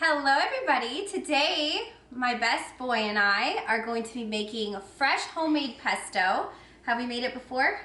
Hello everybody! Today my best boy and I are going to be making fresh homemade pesto. Have we made it before?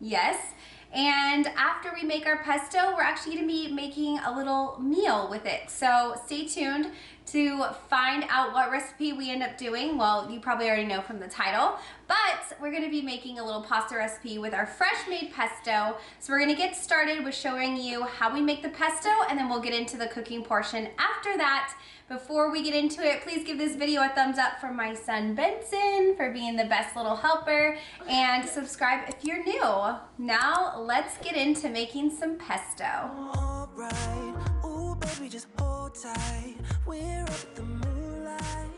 Yes. And after we make our pesto, we're actually going to be making a little meal with it. So stay tuned to find out what recipe we end up doing. Well, you probably already know from the title, but we're going to be making a little pasta recipe with our fresh made pesto. So we're going to get started with showing you how we make the pesto, and then we'll get into the cooking portion after that. Before we get into it, please give this video a thumbs up for my son Benson for being the best little helper, and subscribe if you're new. Now let's get into making some pesto. Alright, ooh baby, just hold tight. We're up at the moonlight.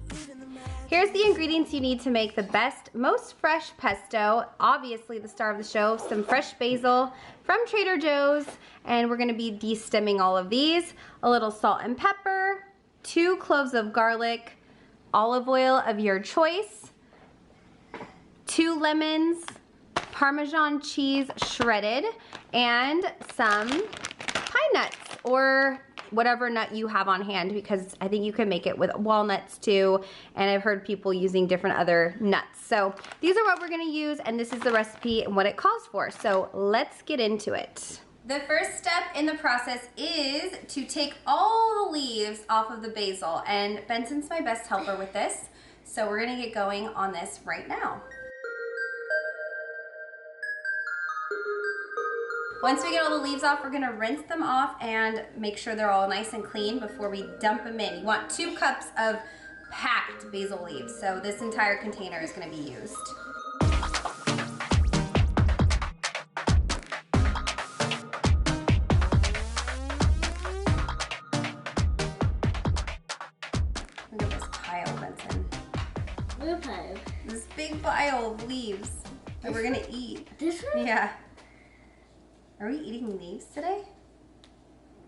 Believe in the magic. Here's the ingredients you need to make the best, most fresh pesto. Obviously the star of the show, some fresh basil from Trader Joe's, and we're gonna be de-stemming all of these. A little salt and pepper, 2 cloves of garlic, olive oil of your choice, 2 lemons, Parmesan cheese shredded, and some pine nuts or whatever nut you have on hand, because I think you can make it with walnuts too, and I've heard people using different other nuts. So these are what we're gonna use, and this is the recipe and what it calls for. So let's get into it. The first step in the process is to take all the leaves off of the basil, and Benson's my best helper with this. So we're gonna get going on this right now. Once we get all the leaves off, we're gonna rinse them off and make sure they're all nice and clean before we dump them in. You want 2 cups of packed basil leaves, so this entire container is gonna be used. Look at this pile, Benson. What pile? This big pile of leaves that we're gonna eat. This one? Yeah. Are we eating leaves today?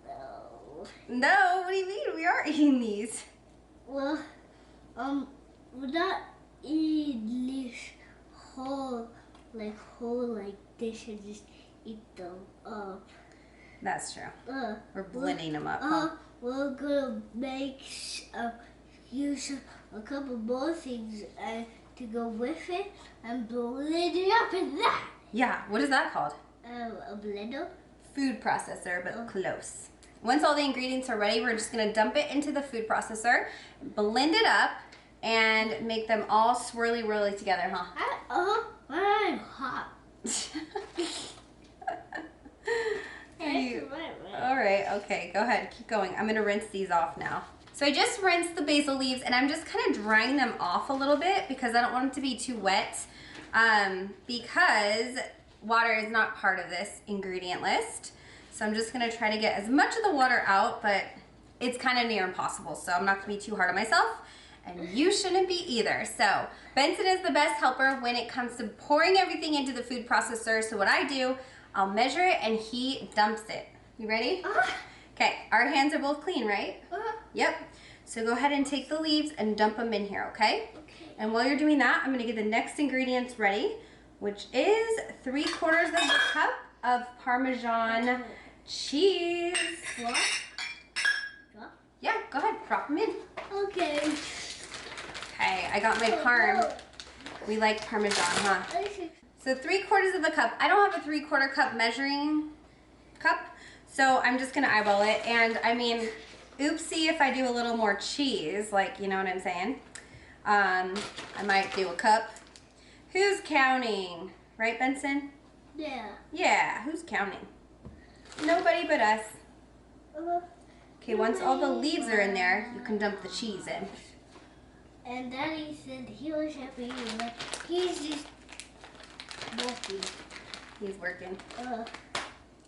No. No, what do you mean? We are eating these. Well, we're not eating leaves whole like this and just eat them up. That's true. We're blending them up. Huh? We're gonna make use a couple more things to go with it and blend it up in that. Yeah, what is that called? A blender? Food processor, but close. Once all the ingredients are ready, we're just gonna dump it into the food processor, blend it up, and make them all swirly whirly together, huh? I'm hot. Alright, okay, go ahead, keep going. I'm gonna rinse these off now. So I just rinsed the basil leaves, and I'm just kind of drying them off a little bit because I don't want them to be too wet, because water is not part of this ingredient list. So I'm just gonna try to get as much of the water out, but it's kind of near impossible, so I'm not gonna be too hard on myself, and you shouldn't be either. So Benson is the best helper when it comes to pouring everything into the food processor. So what I do, I'll measure it and he dumps it. You ready? Okay, our hands are both clean, right? Yep. So go ahead and take the leaves and dump them in here, okay? Okay. And while you're doing that, I'm gonna get the next ingredients ready, which is 3/4 of a cup of Parmesan cheese. What? What? Yeah, go ahead, drop them in. Okay. Okay, I got my parm. We like Parmesan, huh? So 3/4 of a cup. I don't have a 3/4 cup measuring cup, so I'm just gonna eyeball it. And I mean, oopsie if I do a little more cheese, like, you know what I'm saying? I might do a cup. Who's counting? Right, Benson? Yeah. Yeah, who's counting? Nobody but us. Okay, once all the leaves are in there, you can dump the cheese in. And Daddy said he was happy, but he's just walking. He's working.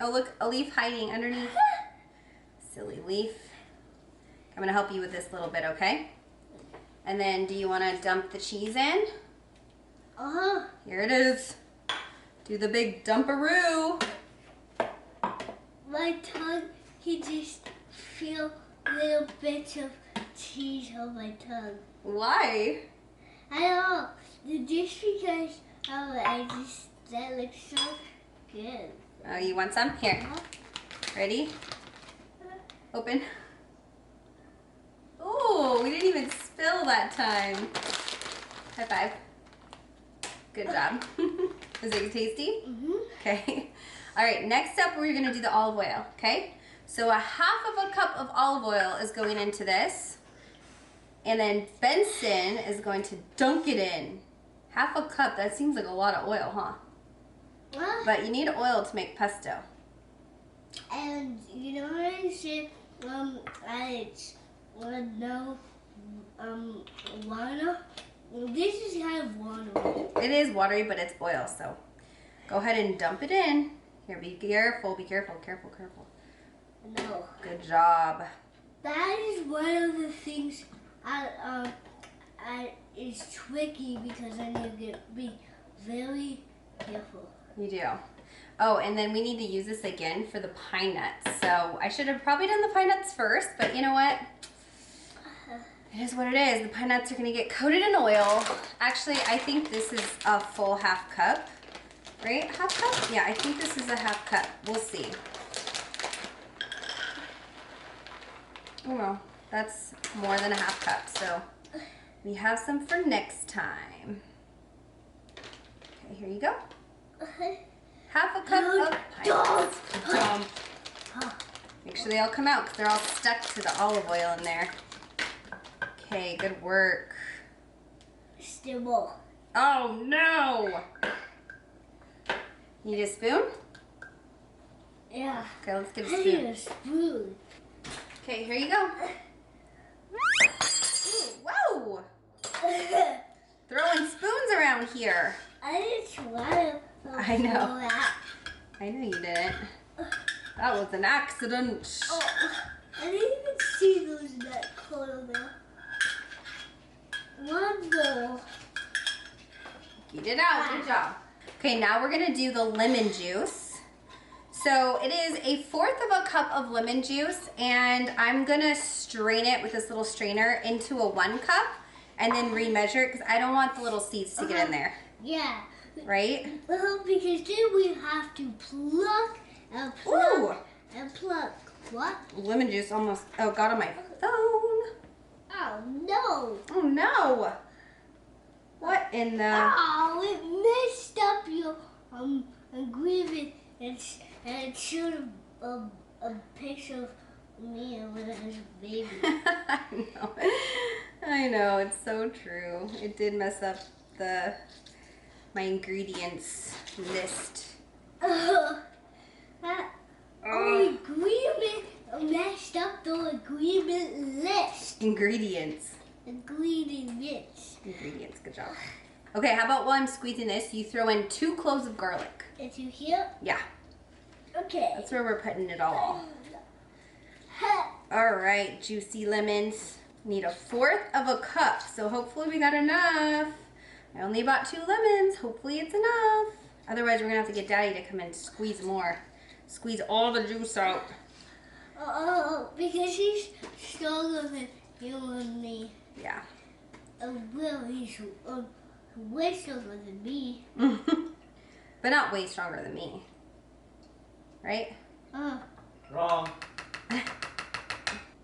Oh, look, a leaf hiding underneath. Silly leaf. I'm gonna help you with this little bit, okay? And then, do you wanna dump the cheese in? Here it is. Do the big dumperoo. My tongue, he just feel little bits of cheese on my tongue. Why? I don't know. Just because that looks so good. Oh, you want some? Here. Ready? Open. that time. High five. Good job. Is it tasty? Mm-hmm. Okay. All right, next up we're gonna do the olive oil, okay? So a half of a cup of olive oil is going into this. And then Benson is going to dunk it in. Half a cup, that seems like a lot of oil, huh? What? But you need oil to make pesto. And you know what I said? I know, water. This is kind of watery. It is watery, but it's oil, so go ahead and dump it in. Here, be careful, careful. No. Good job. That is one of the things is tricky because I need to be very careful. You do. Oh, and then we need to use this again for the pine nuts. So I should have probably done the pine nuts first, but you know what? It is what it is. The pine nuts are gonna get coated in oil. Actually, I think this is a full half cup, right? Half cup? Yeah, I think this is a half cup. We'll see. Oh well, that's more than a half cup, so we have some for next time. Okay, here you go. Half a cup of pine nuts. Make sure they all come out because they're all stuck to the olive oil in there. Okay, good work. Still more. Oh no! Need a spoon? Yeah. Okay, let's get a I need spoon. a spoon. Okay, here you go. Ooh, whoa! Throwing spoons around here. I didn't try to. I know. That. I know you didn't. That was an accident. Oh, I didn't even see those in that corner there. One more. You did out. Good job. Okay, now we're gonna do the lemon juice. So it is 1/4 of a cup of lemon juice, and I'm gonna strain it with this little strainer into a 1 cup, and then remeasure it because I don't want the little seeds to get in there. Yeah. Right? Well, because then we have to pluck and pluck Ooh! and pluck. What? Lemon juice almost got on my phone. Oh no! Oh no! What in the? Oh, it messed up your agreement and it showed a picture of me when I was a baby. I know, it's so true. It did mess up my ingredients list. That agreement messed up the agreement list. Ingredients. Ingredients. Ingredients, good job. Okay, how about while I'm squeezing this, you throw in 2 cloves of garlic. Into here? Yeah, Okay. that's where we're putting it all. All right, juicy lemons. Need 1/4 of a cup, so hopefully we got enough. I only bought 2 lemons. Hopefully it's enough. Otherwise, we're gonna have to get Daddy to come and squeeze more. Squeeze all the juice out. Because he's stronger than you and me. Yeah. Well, he's way stronger than me. But not way stronger than me. Right? Wrong.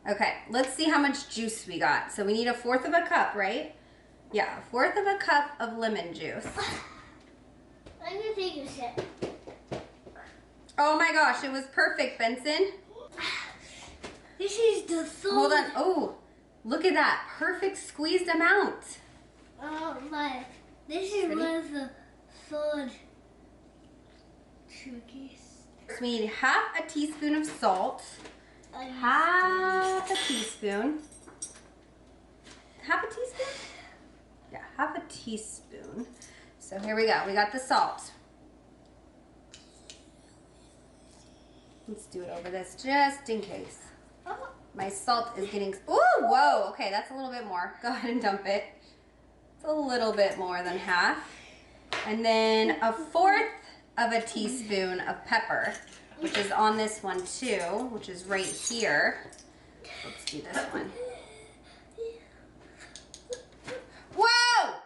Okay, let's see how much juice we got. So we need 1/4 of a cup, right? Yeah, 1/4 of a cup of lemon juice. I'm gonna take a sip. Oh my gosh, it was perfect, Benson. This is the third. Hold on. Oh, look at that. Perfect squeezed amount. This is Ready? one of the third cookies. So we need 1/2 teaspoon of salt. 1/2 teaspoon. 1/2 teaspoon? Yeah, 1/2 teaspoon. So here we go. We got the salt. Let's do it over this just in case. My salt is getting... Ooh, whoa. Okay, that's a little bit more. Go ahead and dump it. It's a little bit more than half. And then 1/4 of a teaspoon of pepper, which is on this one too, which is right here. Let's do this one. Whoa!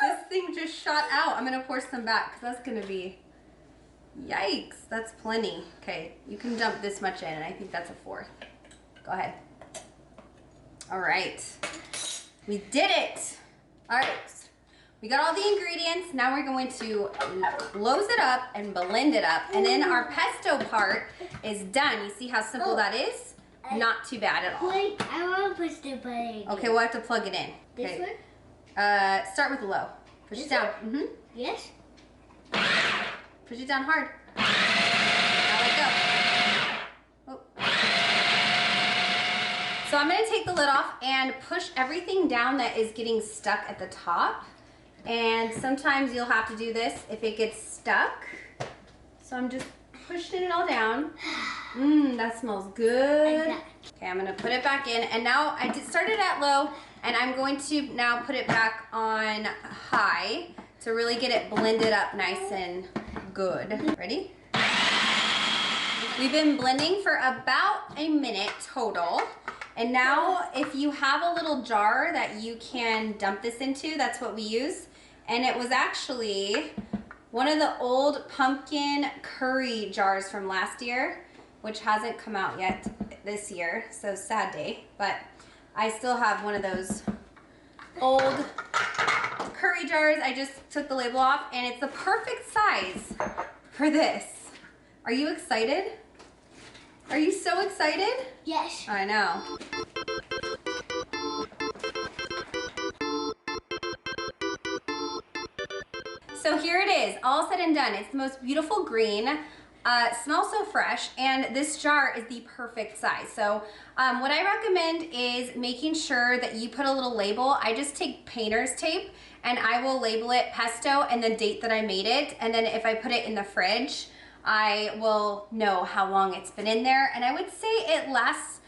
This thing just shot out. I'm gonna pour some back because that's gonna be, yikes, that's plenty. Okay, you can dump this much in and I think that's 1/4. Go ahead. All right, we did it. All right, we got all the ingredients. Now we're going to close it up and blend it up. And then our pesto part is done. You see how simple that is? Not too bad at all. Wait, I want to push the button. Okay, we'll have to plug it in. This Okay. one? Start with the low. Push it down. Mm-hmm. Yes. Push it down hard. Now let go. Oh. So I'm gonna take the lid off and push everything down that is getting stuck at the top. And sometimes you'll have to do this if it gets stuck. So I'm just pushing it all down. That smells good. Okay, I'm gonna put it back in. And now I started at low, and I'm going to now put it back on high to really get it blended up nice and good. Ready? We've been blending for about a minute total. And now if you have a little jar that you can dump this into, that's what we use. And it was actually one of the old pumpkin curry jars from last year, which hasn't come out yet this year, so sad day. But I still have one of those old curry jars. I just took the label off, and it's the perfect size for this. Are you excited? Are you so excited? Yes. I know. So here it is, all said and done. It's the most beautiful green. Smells so fresh, and this jar is the perfect size. So what I recommend is making sure that you put a little label. I just take painter's tape and I will label it pesto and the date that I made it, and then if I put it in the fridge, I will know how long it's been in there. And I would say it lasts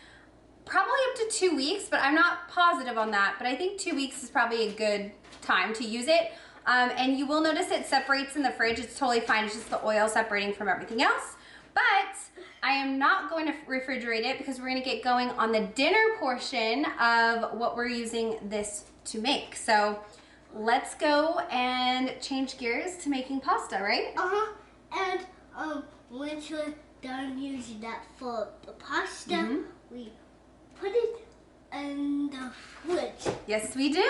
probably up to 2 weeks, but I'm not positive on that. But I think 2 weeks is probably a good time to use it. And you will notice it separates in the fridge. It's totally fine. It's just the oil separating from everything else. But I am not going to refrigerate it because we're going to get going on the dinner portion of what we're using this to make. So let's go and change gears to making pasta, right? Uh-huh. And once we're done using that for the pasta, we put it in the fridge. Yes, we do.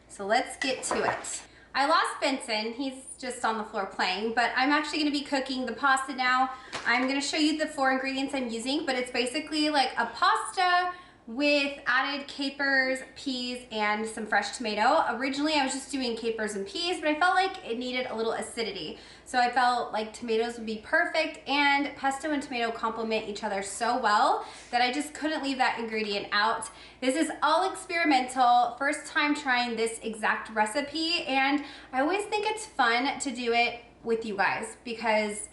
So let's get to it. I lost Benson. He's just on the floor playing, but I'm actually going to be cooking the pasta now. I'm going to show you the 4 ingredients I'm using, but it's basically like a pasta with added capers, peas, and some fresh tomato. Originally, I was just doing capers and peas, but I felt like it needed a little acidity. So I felt like tomatoes would be perfect, and pesto and tomato complement each other so well that I just couldn't leave that ingredient out. This is all experimental, first time trying this exact recipe, and I always think it's fun to do it with you guys because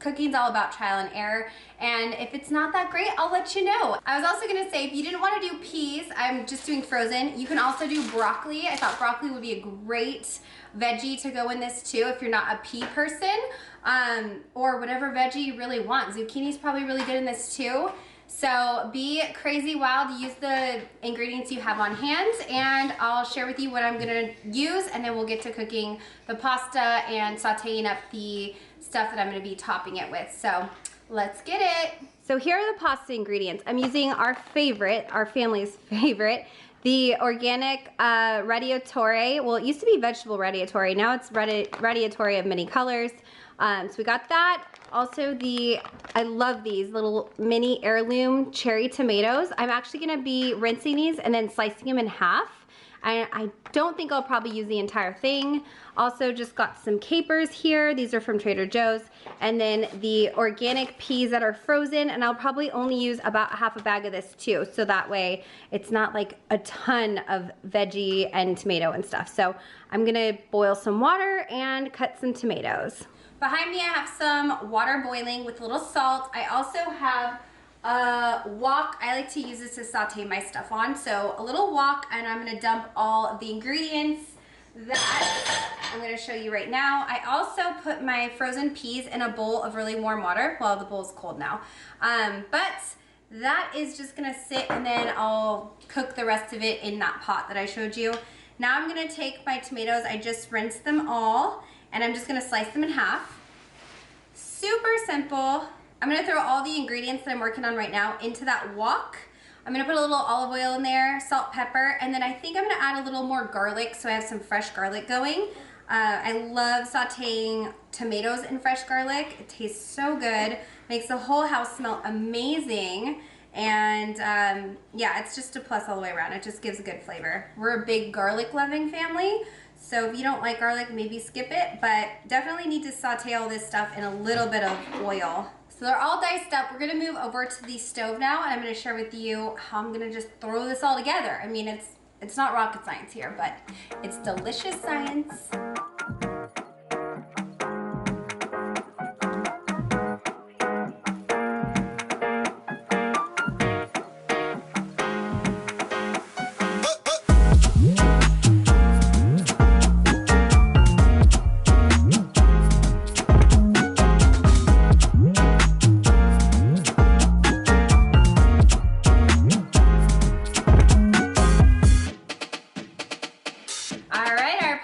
cooking's all about trial and error, and if it's not that great, I'll let you know. I was also gonna say, if you didn't want to do peas, I'm just doing frozen. You can also do broccoli. I thought broccoli would be a great veggie to go in this too if you're not a pea person, or whatever veggie you really want. Zucchini's probably really good in this too. So be crazy wild, use the ingredients you have on hand, and I'll share with you what I'm gonna use, and then we'll get to cooking the pasta and sauteing up the stuff that I'm gonna be topping it with. So let's get it. So here are the pasta ingredients. I'm using our favorite, our family's favorite, the organic radiatore. Well, it used to be vegetable radiatore. Now it's radiatore of many colors. So we got that. Also I love these little mini heirloom cherry tomatoes. I'm actually gonna be rinsing these and then slicing them in half. I don't think I'll probably use the entire thing. Also just got some capers here. These are from Trader Joe's. And then the organic peas that are frozen, and I'll probably only use about half a bag of this too. So that way it's not like a ton of veggie and tomato and stuff. So I'm gonna boil some water and cut some tomatoes. Behind me I have some water boiling with a little salt. I also have a wok. I like to use this to saute my stuff on. So a little wok, and I'm gonna dump all of the ingredients that I'm gonna show you right now. I also put my frozen peas in a bowl of really warm water. Well, the bowl's cold now. But that is just gonna sit, and then I'll cook the rest of it in that pot that I showed you. Now I'm gonna take my tomatoes. I just rinsed them all, and I'm just gonna slice them in half. Super simple. I'm gonna throw all the ingredients that I'm working on right now into that wok. I'm gonna put a little olive oil in there, salt, pepper, and then I think I'm gonna add a little more garlic so I have some fresh garlic going. I love sauteing tomatoes in fresh garlic. It tastes so good, makes the whole house smell amazing, and yeah, it's just a plus all the way around. It just gives a good flavor. We're a big garlic loving family, so if you don't like garlic, maybe skip it, but definitely need to saute all this stuff in a little bit of oil. So they're all diced up. We're gonna move over to the stove now, and I'm gonna share with you how I'm gonna just throw this all together. I mean, it's not rocket science here, but it's delicious science.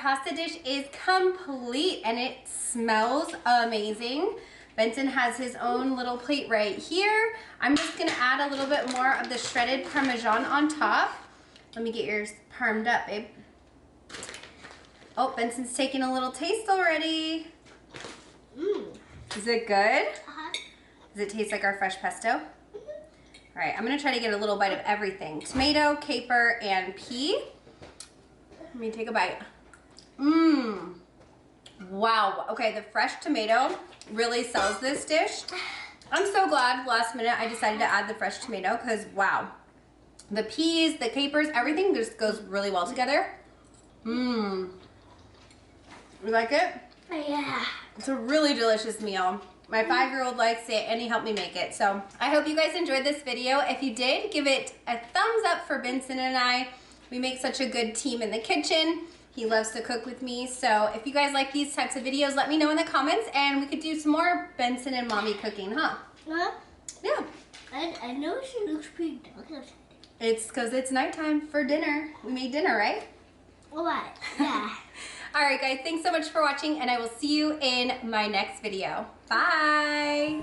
Pasta dish is complete and it smells amazing. Benson has his own little plate right here. I'm just gonna add a little bit more of the shredded Parmesan on top. Let me get yours parmed up, babe. Oh, Benson's taking a little taste already. Is it good? Does it taste like our fresh pesto? All right, I'm gonna try to get a little bite of everything. Tomato, caper, and pea. Let me take a bite. Wow. Okay, the fresh tomato really sells this dish. I'm so glad last minute I decided to add the fresh tomato because wow. The peas, the capers, everything just goes really well together. You like it? Yeah. It's a really delicious meal. My 5-year-old likes it and he helped me make it. So I hope you guys enjoyed this video. If you did, give it a thumbs up for Benson and I. We make such a good team in the kitchen. He loves to cook with me. So if you guys like these types of videos, let me know in the comments and we could do some more Benson and Mommy cooking, huh? Huh? Yeah. I know she looks pretty dark outside. It's because it's nighttime for dinner. We made dinner, right? Alright, yeah. All right, guys, thanks so much for watching and I will see you in my next video. Bye.